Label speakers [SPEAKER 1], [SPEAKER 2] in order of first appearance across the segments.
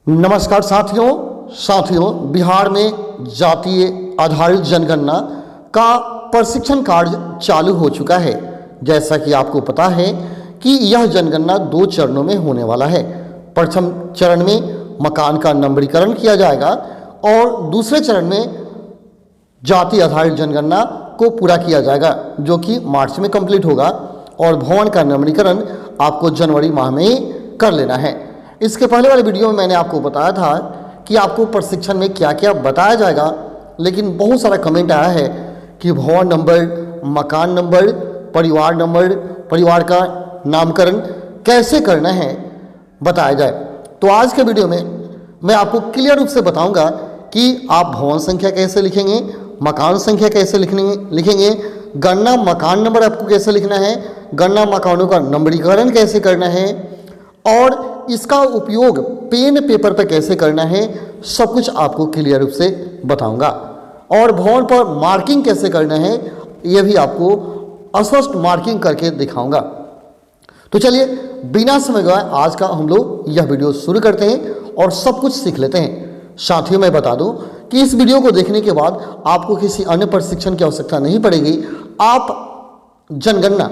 [SPEAKER 1] नमस्कार साथियों बिहार में जातीय आधारित जनगणना का प्रशिक्षण कार्य चालू हो चुका है। जैसा कि आपको पता है कि यह जनगणना 2 चरणों में होने वाला है। प्रथम चरण में मकान का नंबरीकरण किया जाएगा और दूसरे चरण में जाति आधारित जनगणना को पूरा किया जाएगा, जो कि मार्च में कंप्लीट होगा और भवन का नंबरीकरण आपको जनवरी माह में ही कर लेना है। इसके पहले वाले वीडियो में मैंने आपको बताया था कि आपको प्रशिक्षण में क्या क्या बताया जाएगा, लेकिन बहुत सारा कमेंट आया है कि भवन नंबर, मकान नंबर, परिवार का नामकरण कैसे करना है बताया जाए। तो आज के वीडियो में मैं आपको क्लियर रूप से बताऊंगा कि आप भवन संख्या कैसे लिखेंगे, मकान संख्या कैसे लिखेंगे, गणना मकान नंबर आपको कैसे लिखना है, गणना मकानों का नंबरीकरण कैसे करना है और इसका उपयोग पेन पेपर पर कैसे करना है, सब कुछ आपको क्लियर रूप से बताऊंगा। और भवन पर मार्किंग कैसे करना है यह भी आपको स्पष्ट मार्किंग करके दिखाऊंगा। तो चलिए बिना समय गवाए आज का हम लोग यह वीडियो शुरू करते हैं और सब कुछ सीख लेते हैं। साथियों मैं बता दूं कि इस वीडियो को देखने के बाद आपको किसी अन्य प्रशिक्षण की आवश्यकता नहीं पड़ेगी। आप जनगणना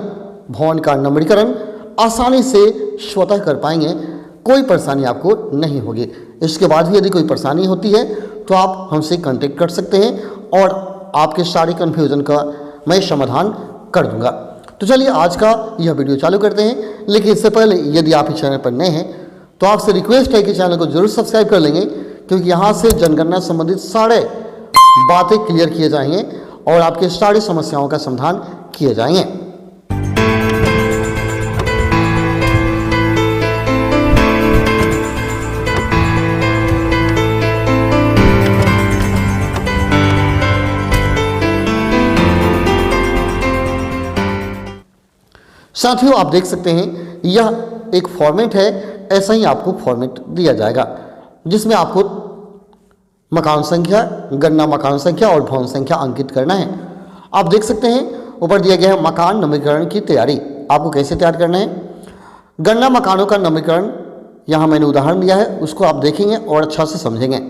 [SPEAKER 1] भवन का नंबरीकरण आसानी से स्वतः कर पाएंगे, कोई परेशानी आपको नहीं होगी। इसके बाद भी यदि कोई परेशानी होती है तो आप हमसे कांटेक्ट कर सकते हैं और आपके सारे कन्फ्यूजन का मैं समाधान कर दूंगा। तो चलिए आज का यह वीडियो चालू करते हैं। लेकिन इससे पहले यदि आप इस चैनल पर नए हैं तो आपसे रिक्वेस्ट है कि चैनल को जरूर सब्सक्राइब कर लेंगे, क्योंकि यहाँ से जनगणना संबंधित सारे बातें क्लियर किए जाएंगे और आपके सारी समस्याओं का समाधान किए जाएंगे। साथियों आप देख सकते हैं यह एक फॉर्मेट है, ऐसा ही आपको फॉर्मेट दिया जाएगा जिसमें आपको मकान संख्या, गणना मकान संख्या और भवन संख्या अंकित करना है। आप देख सकते हैं ऊपर दिया गया है मकान नंबरीकरण की तैयारी, आपको कैसे तैयार करना है। गणना मकानों का नंबरीकरण, यहाँ मैंने उदाहरण दिया है, उसको आप देखेंगे और अच्छा से समझेंगे।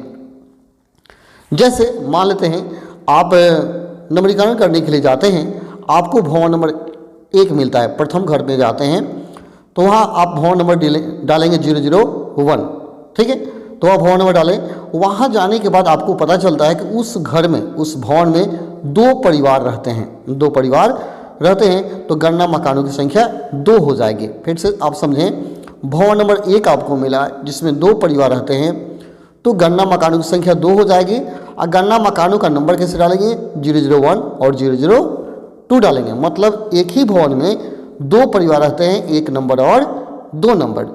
[SPEAKER 1] जैसे मान लेते हैं आप नंबरीकरण करने के लिए जाते हैं, आपको भवन नंबर 1 मिलता है। प्रथम घर में जाते हैं तो वहाँ आप भवन नंबर डालेंगे 001, ठीक है। तो वह भवन नंबर डालें। वहाँ जाने के बाद आपको पता चलता है कि उस घर में, उस भवन में 2 परिवार रहते हैं। 2 परिवार रहते हैं तो गणना मकानों की संख्या 2 हो जाएगी। फिर से आप समझें, भवन नंबर 1 आपको मिला जिसमें 2 परिवार रहते हैं तो गणना मकानों की संख्या 2 हो जाएगी। और गणना मकानों का नंबर कैसे डालेंगे, 001 और 002 डालेंगे। मतलब एक ही भवन में 2 परिवार रहते हैं, 1 नंबर और 2 नंबर।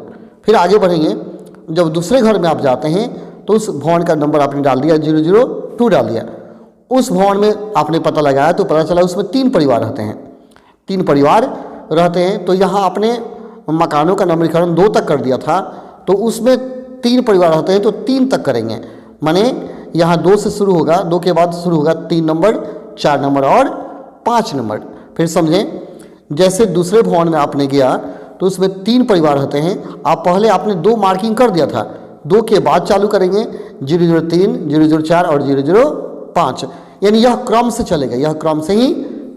[SPEAKER 1] फिर आगे बढ़ेंगे, जब दूसरे घर में आप जाते हैं तो उस भवन का नंबर आपने डाल दिया, 002 डाल दिया। उस भवन में आपने पता लगाया तो पता चला उसमें 3 परिवार रहते हैं। 3 परिवार रहते हैं तो यहाँ आपने मकानों का नंबरीकरण 2 तक कर दिया था, तो उसमें 3 परिवार रहते हैं तो 3 तक करेंगे। माने यहाँ 2 से शुरू होगा, 2 के बाद शुरू होगा 3 नंबर, 4 नंबर और 5 नंबर। फिर समझें, जैसे दूसरे भवन में आपने गया तो उसमें 3 परिवार रहते हैं। आप पहले आपने 2 मार्किंग कर दिया था, 2 के बाद चालू करेंगे 003, 004 और 005। यानी यह क्रम से चलेगा, यह क्रम से ही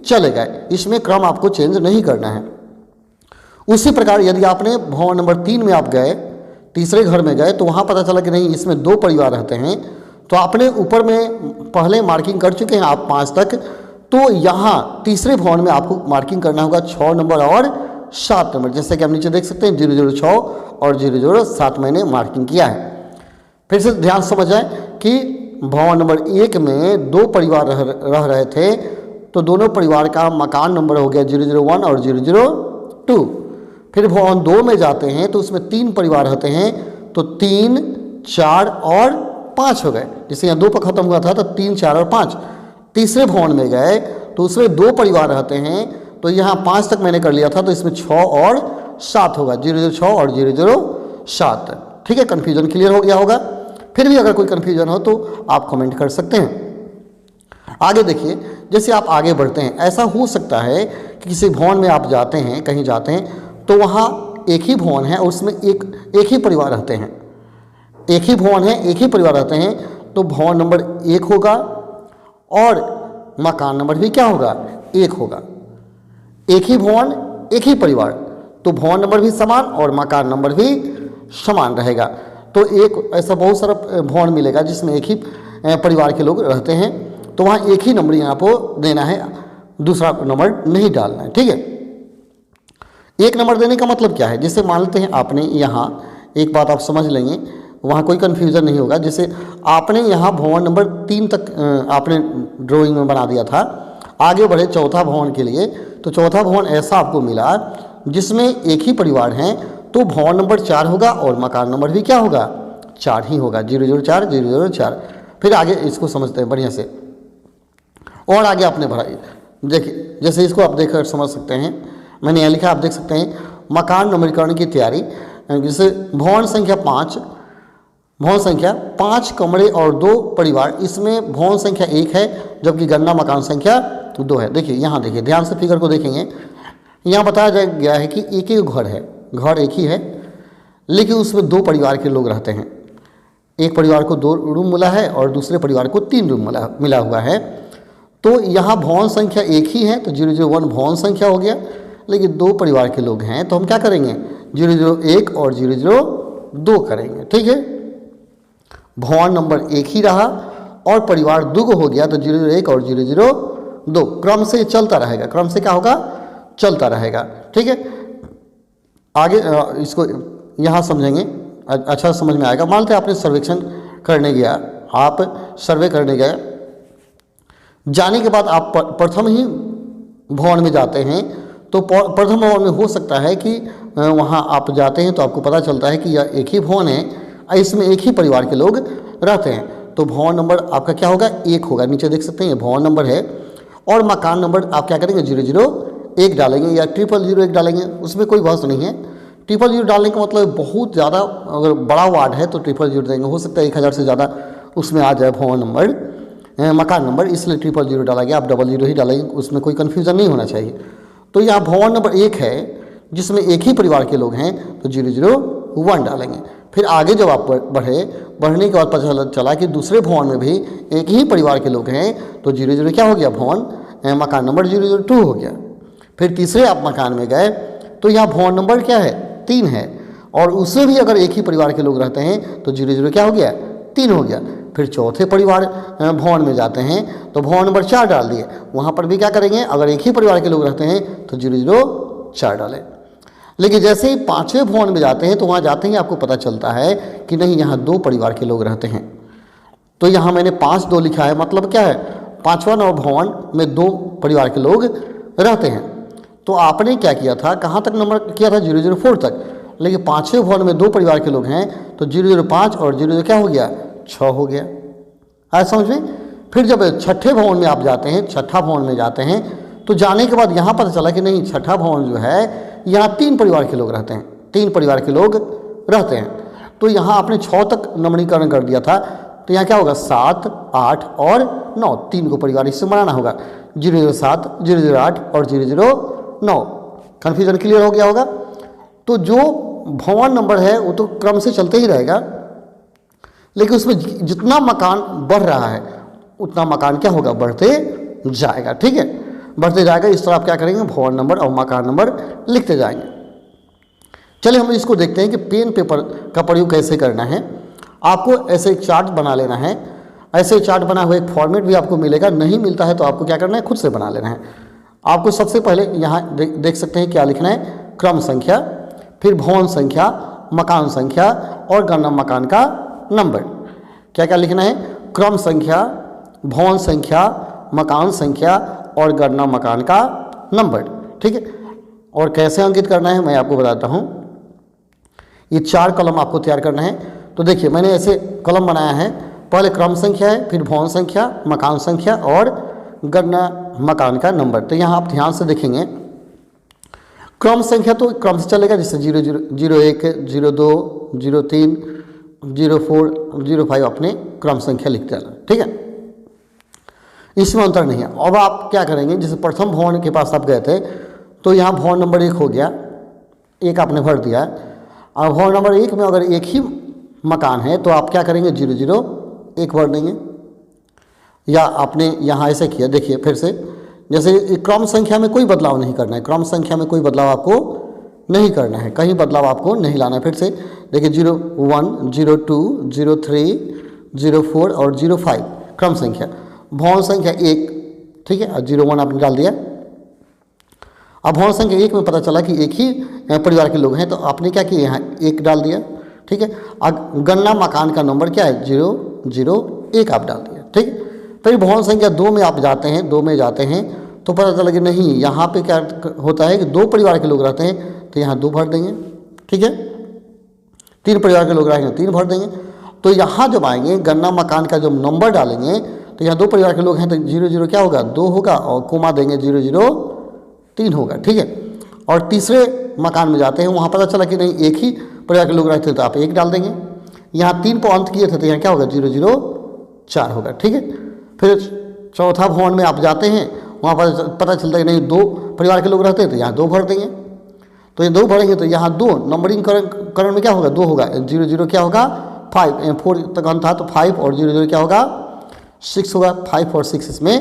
[SPEAKER 1] चलेगा, इसमें क्रम आपको चेंज नहीं करना है। उसी प्रकार यदि आपने भवन नंबर 3 में आप गए, तीसरे घर में गए तो वहाँ पता चला कि नहीं इसमें 2 परिवार रहते हैं, तो आपने ऊपर में पहले मार्किंग कर चुके हैं आप 5 तक, तो यहाँ तीसरे भवन में आपको मार्किंग करना होगा 6 नंबर और 7 नंबर। जैसे कि आप नीचे देख सकते हैं 006 और 007 मैंने मार्किंग किया है। फिर से ध्यान समझ जाए कि भवन नंबर 1 में 2 परिवार रह रहे थे तो दोनों परिवार का मकान नंबर हो गया 001 और 002। फिर भवन 2 में जाते हैं तो उसमें 3 परिवार रहते हैं तो 3, 4 और 5 हो गए। जैसे यहाँ 2 पर खत्म हुआ था तो 3, 4 और 5। तीसरे भवन में गए तो उसमें 2 परिवार रहते हैं तो यहाँ 5 तक मैंने कर लिया था तो इसमें 6 और 7 होगा, 006 और 007। ठीक है, कन्फ्यूजन क्लियर हो गया होगा। फिर भी अगर कोई कन्फ्यूजन हो तो आप कमेंट कर सकते हैं। आगे देखिए, जैसे आप आगे बढ़ते हैं, ऐसा हो सकता है कि किसी भवन में आप जाते हैं, कहीं जाते हैं तो वहाँ एक ही भवन है, उसमें एक ही परिवार रहते हैं। एक ही भवन है, एक ही परिवार रहते हैं, तो भवन नंबर 1 होगा और मकान नंबर भी क्या होगा, 1 होगा। एक ही भवन, एक ही परिवार, तो भवन नंबर भी समान और मकान नंबर भी समान रहेगा। तो एक ऐसा बहुत सारा भवन मिलेगा जिसमें एक ही परिवार के लोग रहते हैं, तो वहाँ एक ही नंबर यहाँ को देना है, दूसरा नंबर नहीं डालना है, ठीक है। एक नंबर देने का मतलब क्या है, जैसे मान लेते हैं आपने यहाँ, एक बात आप समझ लेंगे, वहाँ कोई कन्फ्यूज़न नहीं होगा। जैसे आपने यहाँ भवन नंबर 3 तक आपने ड्राइंग में बना दिया था, आगे बढ़े चौथा भवन के लिए, तो चौथा भवन ऐसा आपको मिला जिसमें एक ही परिवार हैं, तो भवन नंबर 4 होगा और मकान नंबर भी क्या होगा, 4 ही होगा, 004 004। फिर आगे इसको समझते हैं बढ़िया से, और आगे आपने बढ़ाई, देखिए जैसे इसको आप देखकर समझ सकते हैं, मैंने यहाँ लिखा आप देख सकते हैं, मकान नवीकरण की तैयारी। जैसे भवन संख्या 5, भवन संख्या 5 कमरे और 2 परिवार, इसमें भवन संख्या 1 है जबकि गणना मकान संख्या 2 है। देखिए यहाँ देखिए, ध्यान से फिगर को देखेंगे, यहाँ बताया गया है कि एक ही घर है, घर एक ही है, लेकिन उसमें 2 परिवार के लोग रहते हैं। एक परिवार को 2 रूम मिला है और दूसरे परिवार को 3 रूम मिला हुआ है। तो यहाँ भवन संख्या 1 ही है, तो 001 भवन संख्या हो गया, लेकिन 2 परिवार के लोग हैं, तो हम क्या करेंगे, 001 और 002 करेंगे, ठीक है। भवन नंबर 1 ही रहा और परिवार 2 हो गया, तो 001 और 002 क्रम से चलता रहेगा, क्रम से क्या होगा, चलता रहेगा, ठीक है। आगे इसको यहाँ समझेंगे, अच्छा समझ में आएगा। मान लेते आपने सर्वेक्षण करने गया, आप सर्वे करने गए, जाने के बाद आप प्रथम ही भवन में जाते हैं, तो प्रथम भवन में हो सकता है कि वहाँ आप जाते हैं तो आपको पता चलता है कि यह एक ही भवन है, इसमें एक ही परिवार के लोग रहते हैं, तो भवन नंबर आपका क्या होगा, 1 होगा। नीचे देख सकते हैं ये भवन नंबर है, और मकान नंबर आप क्या करेंगे, 001 डालेंगे या 001 डालेंगे, उसमें कोई बहस नहीं है। 000 डालने का मतलब बहुत ज़्यादा, अगर बड़ा वार्ड है तो 000 देंगे, हो सकता है 1000 से ज़्यादा उसमें आ जाए भवन नंबर, मकान नंबर, इसलिए 000 डाला गया, आप 00 ही डालेंगे, उसमें कोई कन्फ्यूज़न नहीं होना चाहिए। तो यहाँ भवन नंबर 1 है जिसमें एक ही परिवार के लोग हैं, तो 001 डालेंगे। फिर आगे जब आप बढ़ने के बाद पता चला कि दूसरे भवन में भी एक ही परिवार के लोग हैं, तो 00 क्या हो गया, भवन मकान नंबर 002 हो गया। फिर तीसरे आप मकान में गए तो यहाँ भवन नंबर क्या है, 3 है, और उसमें भी अगर एक ही परिवार के लोग रहते हैं तो 00 क्या हो गया, 3 हो गया। फिर चौथे परिवार भवन में जाते हैं तो भवन नंबर 4 डाल दिए, वहाँ पर भी क्या करेंगे, अगर एक ही परिवार के लोग रहते हैं तो 004 डालें। लेकिन जैसे ही 5वें भवन में जाते हैं तो वहाँ जाते ही आपको पता चलता है कि नहीं, यहाँ 2 परिवार के लोग रहते हैं, तो यहाँ मैंने 5-2 लिखा है, मतलब क्या है, 5वां भवन में 2 परिवार के लोग रहते हैं। तो आपने क्या किया था, कहाँ तक नंबर किया था, 004 तक, लेकिन 5वें भवन में 2 परिवार के लोग हैं, तो 005 और 0 क्या हो गया, 6 हो गया। आया समझ में। फिर जब छठे भवन में आप जाते हैं, छठा भवन में जाते हैं, तो जाने के बाद यहाँ पता चला कि नहीं, छठा भवन जो है यहाँ 3 परिवार के लोग रहते हैं, 3 परिवार के लोग रहते हैं, तो यहाँ आपने 6 तक नंबरीकरण कर दिया था, तो यहाँ क्या होगा, 7, 8 और 9, 3 को परिवार इससे बनाना होगा, 007, 008 और 009। कन्फ्यूजन क्लियर हो गया होगा। तो जो भवन नंबर है वो तो क्रम से चलते ही रहेगा, लेकिन उसमें जितना मकान बढ़ रहा है उतना मकान क्या होगा, बढ़ते जाएगा, ठीक है, बढ़ते जाएगा। इस तरह आप क्या करेंगे, भवन नंबर और मकान नंबर लिखते जाएंगे। चलिए हम इसको देखते हैं कि पेन पेपर का प्रयोग कैसे करना है। आपको ऐसे एक चार्ट बना लेना है, ऐसे चार्ट बना हुआ एक फॉर्मेट भी आपको मिलेगा, नहीं मिलता है तो आपको क्या करना है, खुद से बना लेना है। आपको सबसे पहले यहाँ देख सकते हैं क्या लिखना है, क्रम संख्या, फिर भवन संख्या, मकान संख्या और गणना मकान का नंबर। क्या क्या लिखना है, क्रम संख्या, भवन संख्या, मकान संख्या और गणना मकान का नंबर, ठीक है। और कैसे अंकित करना है मैं आपको बताता हूँ। ये 4 कॉलम आपको तैयार करना है। तो देखिए मैंने ऐसे कॉलम बनाया है, पहले क्रम संख्या है, फिर भवन संख्या, मकान संख्या और गणना मकान का नंबर। तो यहाँ आप ध्यान से देखेंगे, क्रम संख्या तो क्रम से चलेगा, जैसे 00, 01, 02, 03, 04, 05 अपने क्रम संख्या लिखते हैं, ठीक है, इसमें अंतर नहीं है। अब आप क्या करेंगे, जैसे प्रथम भवन के पास आप गए थे तो यहाँ भवन नंबर 1 हो गया, 1 आपने भर दिया। और भवन नंबर 1 में अगर एक ही मकान है तो आप क्या करेंगे 001 भर देंगे। या आपने यहाँ ऐसे किया, देखिए फिर से, जैसे क्रम संख्या में कोई बदलाव नहीं करना है, क्रम संख्या में कोई बदलाव आपको नहीं करना है, कहीं बदलाव आपको नहीं लाना है। फिर से देखिए 01, 02, 03, 04 और 05 क्रम संख्या, भौन संख्या 1, ठीक है, 01 आपने डाल दिया। अब भौन संख्या 1 में पता चला कि एक ही परिवार के लोग हैं, तो आपने क्या किया, यहाँ 1 डाल दिया, ठीक है। अब गणना मकान का नंबर क्या है 001 आप डाल दिया, ठीक है। फिर भौन संख्या 2 में आप जाते हैं, 2 में जाते हैं तो पता चला कि नहीं, यहाँ पे क्या होता है कि 2 परिवार के लोग रहते हैं तो यहाँ 2 भर देंगे, ठीक है। 3 परिवार के लोग रहेंगे 3 भर देंगे। तो यहाँ जब आएंगे गणना मकान का जब नंबर डालेंगे तो यहाँ 2 परिवार के लोग हैं तो 00 क्या होगा 2 होगा और कोमा देंगे 003 होगा, ठीक है। और तीसरे मकान में जाते हैं, वहाँ पता चला कि नहीं एक ही परिवार के लोग रहते हैं तो आप 1 डाल देंगे। यहाँ 3 पर अंत किए थे तो यहाँ क्या होगा 004 होगा, ठीक है। फिर चौथा भवन में आप जाते हैं, वहाँ पर पता चलता है कि नहीं 2 परिवार के लोग रहते हैं तो यहाँ 2 भर देंगे। तो ये 2 भरेंगे तो यहाँ 2 नंबरिंग करण में क्या होगा 2 होगा, 00 क्या होगा 5, 4 तक अंत था तो 5 और 00 क्या होगा 6 होगा, 5 और 6 इसमें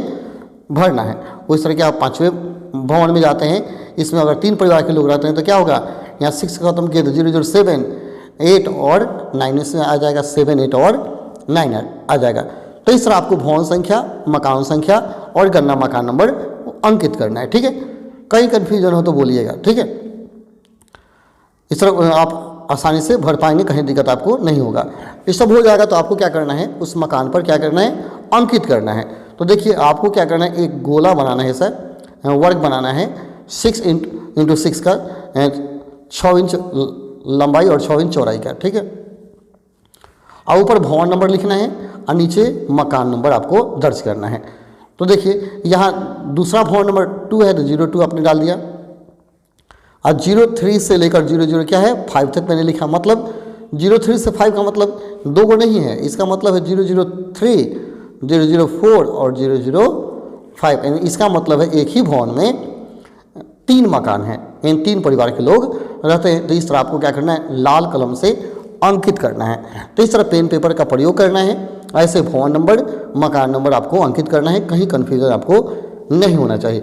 [SPEAKER 1] भरना है। उस तरह के आप 5वें भवन में जाते हैं, इसमें अगर 3 परिवार के लोग रहते हैं तो क्या होगा, यहाँ 6 खत्म किए तो 007, 8 और 9 इसमें आ जाएगा, 7, 8 और 9 आ जाएगा। तो इस तरह आपको भवन संख्या, मकान संख्या और गणना मकान नंबर अंकित करना है, ठीक है। कहीं कन्फ्यूजन हो तो बोलिएगा, ठीक है। इस तरह आप आसानी से भर पाएंगे, कहीं दिक्कत आपको नहीं होगा। ये सब हो जाएगा तो आपको क्या करना है, उस मकान पर क्या करना है, अंकित करना है। तो देखिए आपको क्या करना है, एक गोला बनाना है सर, वर्ग बनाना है 6 इंटू 6 का, 6 इंच लंबाई और 6 इंच चौड़ाई का, ठीक है। और ऊपर भवन नंबर लिखना है और नीचे मकान नंबर आपको दर्ज करना है। तो देखिए यहाँ दूसरा भवन नंबर 2 है तो 02 आपने डाल दिया, और 03 से लेकर 00 क्या है 5 तक मैंने लिखा। मतलब 03 से 5 का मतलब 2 को नहीं है, इसका मतलब है 003, 004 और 005, यानी इसका मतलब है एक ही भवन में 3 मकान हैं, इन 3 परिवार के लोग रहते हैं। तो इस तरह आपको क्या करना है, लाल कलम से अंकित करना है। तो इस तरह पेन पेपर का प्रयोग करना है, ऐसे भवन नंबर मकान नंबर आपको अंकित करना है, कहीं कन्फ्यूजन आपको नहीं होना चाहिए।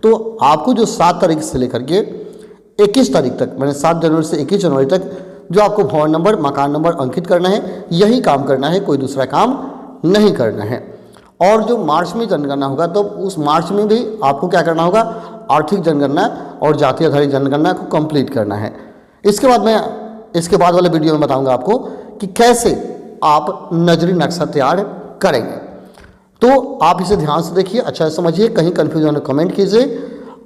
[SPEAKER 1] तो आपको जो 7 तारीख से लेकर के 21 तारीख तक, मैंने 7 जनवरी से 21 जनवरी तक जो आपको भवन नंबर मकान नंबर अंकित करना है, यही काम करना है, कोई दूसरा काम नहीं करना है। और जो मार्च में जनगणना होगा तो उस मार्च में भी आपको क्या करना होगा, आर्थिक जनगणना और जाति आधारित जनगणना को कंप्लीट करना है। इसके बाद मैं इसके बाद वाले वीडियो में बताऊंगा आपको कि कैसे आप नजरी नक्शा तैयार करेंगे। तो आप इसे ध्यान से देखिए, अच्छा समझिए, कहीं कन्फ्यूजन है कमेंट कीजिए।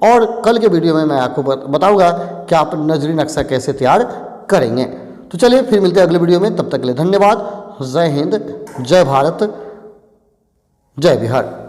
[SPEAKER 1] और कल के वीडियो में मैं आपको बताऊंगा कि आप नजरी नक्शा कैसे तैयार करेंगे। तो चलिए फिर मिलते हैं अगले वीडियो में, तब तक के लिए धन्यवाद। जय हिंद, जय भारत, जय बिहार।